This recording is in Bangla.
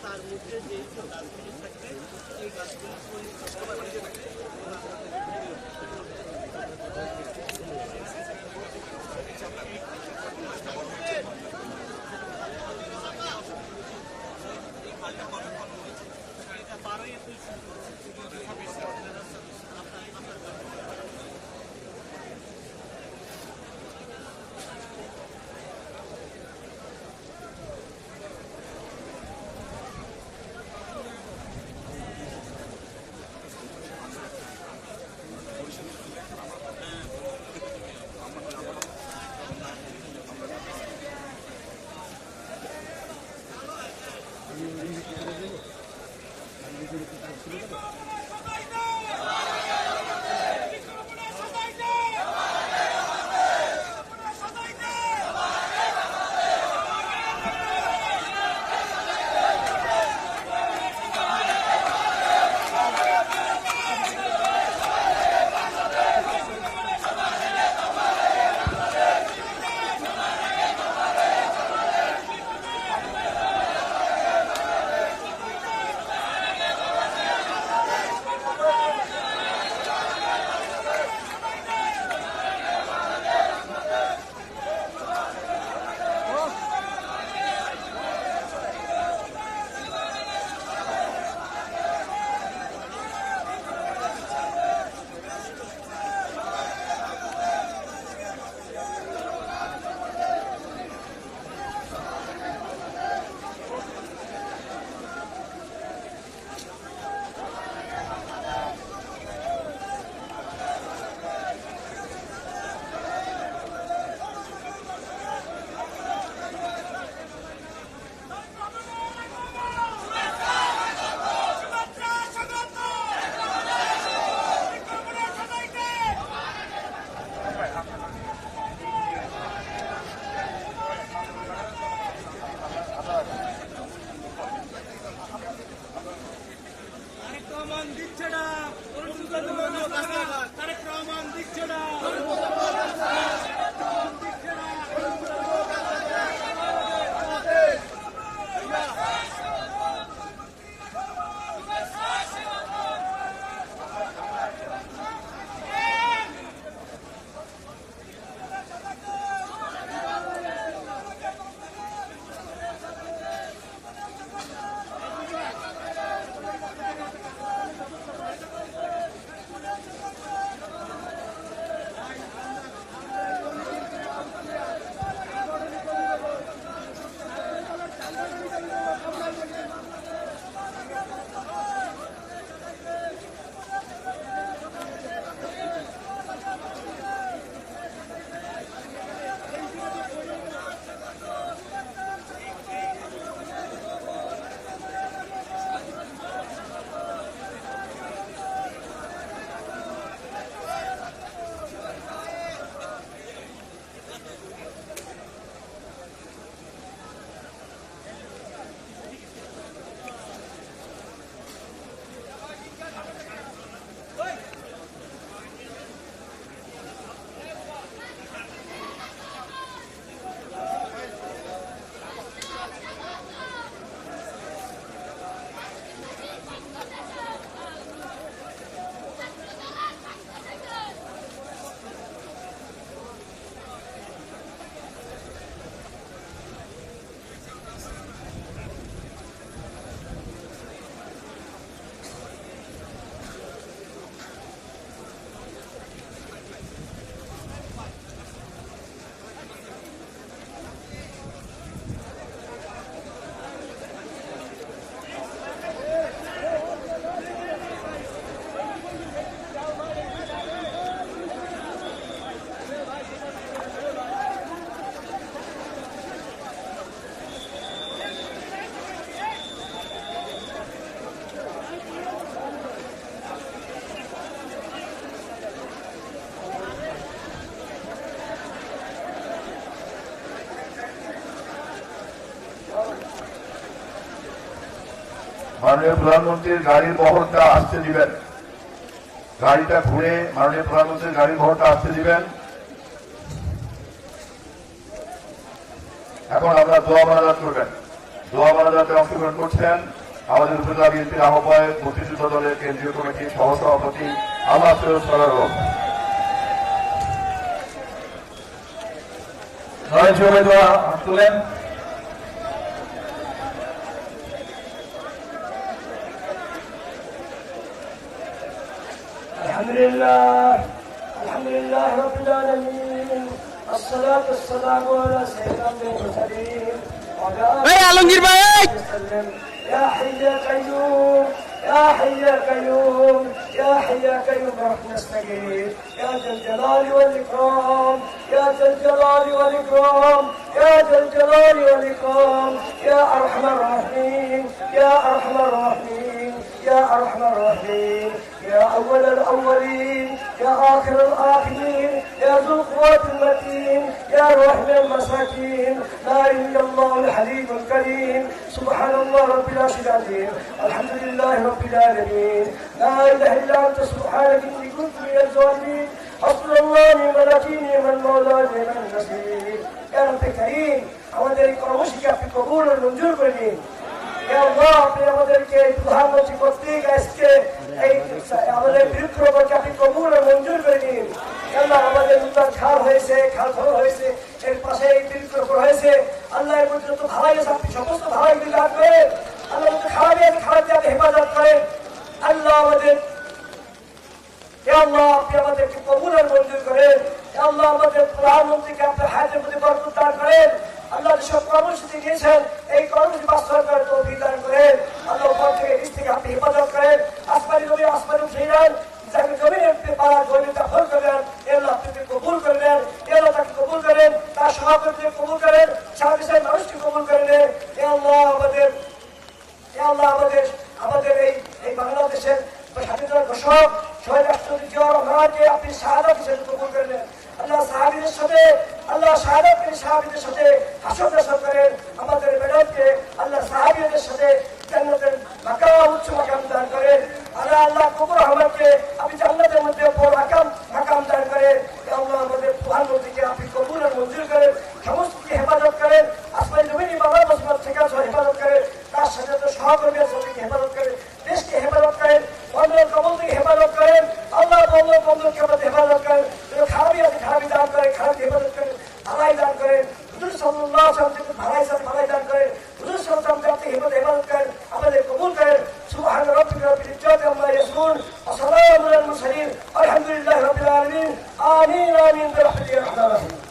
তার মধ্যে যে গাছগুলি থাকবে এই গাছগুলি মাননীয় প্রধানমন্ত্রীর গাড়ির বহরটা আসতে দিবেন। গাড়িটা ঘুরে মাননীয় প্রধানমন্ত্রীর গাড়ির ঘরটা আসতে দিবেন। এখন আমরা দোয়া মোনাজাত করবেন। দোয়া মোনাজাতে অংশগ্রহণ করছেন আমাদের উপজেলা বিএনপির আহ্বায়ক, মুক্তিযুদ্ধ দলের কেন্দ্রীয় কমিটির সহসভাপতি আল্লাহ সৈয়দ সরারও। দোয়া তুলেন। আলহামদুলিল্লাহ রাব্বিল আলামিন আসসালাতু ওয়াসসালামু আলা সাইয়্যিদিল মুরসালিন এই আলমগীর ভাই يا حي يا قيوم يا حي يا قيوم يا حي يا قيوم برحمتك نستغيث يا ذا الجلال والإكرام يا ذا الجلال والإكرام يا ذا الجلال والإكرام يا أرحم الراحمين يا أرحم الراحمين يا أرحم الراحمين يا أول الأولين يا آخر الآخرين يا ذو القوة المتين يا رحم المساكين لا إله إلا الله الحليم الكريم سبحان الله رب العرش العظيم الحمد لله رب العالمين لا إله إلا أنت سبحانك إني كنت من الظالمين حسبنا الله نعم الوكيل نعم المولى نعم النصير يا رب الكريم আমাদের এই কর্মসূচি আপনি কবুল ও মঞ্জুর করে নিন। ইয়া আল্লাহ, আপনি আমাদেরকে প্রধানমন্ত্রী কর্তৃক আজকে এই আমাদের বৃক্ষরোপণকে আপনি কবুল ও মঞ্জুর করে নিন। আল্লাহ, আমাদের নতুন খাল হয়েছে, খাল ধরো হয়েছে, এর পাশে এই বৃক্ষরোপণ হয়েছে। আল্লাহ, এর মধ্যে যত ধারাই আছে আপনি সমস্ত ধারাইগুলি রাখবেন। আল্লাহ, যত খারাপ আছে খারাপ আপনি হেফাজত করেন। আল্লাহ আমাদের আল্লাহ, আপনি আমাদেরকে কবুল আর মঞ্জুর করেন। আল্লাহ, আমাদের প্রধানমন্ত্রীকে আপনার হায়াতের প্রতি বরকত দান করেন। আল্লাহ, যেসব কর্মসূচি দিয়েছেন এই কর্মসূচি বাস্তবায়ন করার তৌফিক দান করেন। আল্লাহ, উপর থেকে নিচ থেকে আপনি হেফাজত করেন। আসমানি জমি আসমানি উঠিয়ে নেন, যাকে জমিনে পাড়া জমি দখল করবেন আল্লাহ আপনি কবুল করবেন। আল্লাহ, তাকে কবুল করেন, তার সভাপতিকে কবুল করেন, সারা দেশের মানুষকে কবুল করে নেন। আল্লাহ, আমাদের এই বাংলাদেশের স্বাধীনতার ঘোষক শহীদ রাষ্ট্রপতি জিয়াউর রহমানকে আপনি শাহাদাত হিসেবে কবুল করে নেন। আল্লাহ, সাহাবীদের সাথে আল্লাহ সাহাবীদের সাথে হাসর নাসর করেন। আমাদের ম্যাডামকে আল্লাহ সাহাবীদের সাথে জান্নাতের মাকাম উচ্চ মাকাম দান করেন। আল্লাহ কবুর রহমানকে আপনি জান্নাতের মধ্যে বড় মাকাম দান করেন। আল্লাহ, আমাদের প্রধানমন্ত্রীকে আপনি কবুল আর মঞ্জুর করেন, সমস্তকে হেফাজত করেন, আসমানি জমিনি বাংলা মুসলমান থেকে হেফাজত করেন, তার সাথে সহকর্মী সবাইকে হেফাজত করেন, দেশকে হেফাজত করেন, বন্ধের কবল থেকে হেফাজত করেন। আল্লাহ, বন্ধকে আমাদের হেফাজত করেন, খারাপই আছে খারাপই দান করেন, খারাপ হেফাজত করেন, ভালাই দান করেন। হুজুর সাল্লাল্লাহু আলাইহি ওয়াসাল্লাম ভালাই সাথে ভালাই দান করেন। হুজুর সাল্লাল্লাহু আলাইহি ওয়াসাল্লাম আপনি হেফাজত করেন, আমাদের কবুল করেন। সুবহান রাব্বিকা রাব্বিল ইজ্জাতি আম্মা ইয়াসিফুন ওয়া সালামুন আলাল মুরসালিন আলহামদুলিল্লাহি রাব্বিল আলামিন আমিন আমিন বিরহমাতিকা ইয়া আরহামার রাহিমিন।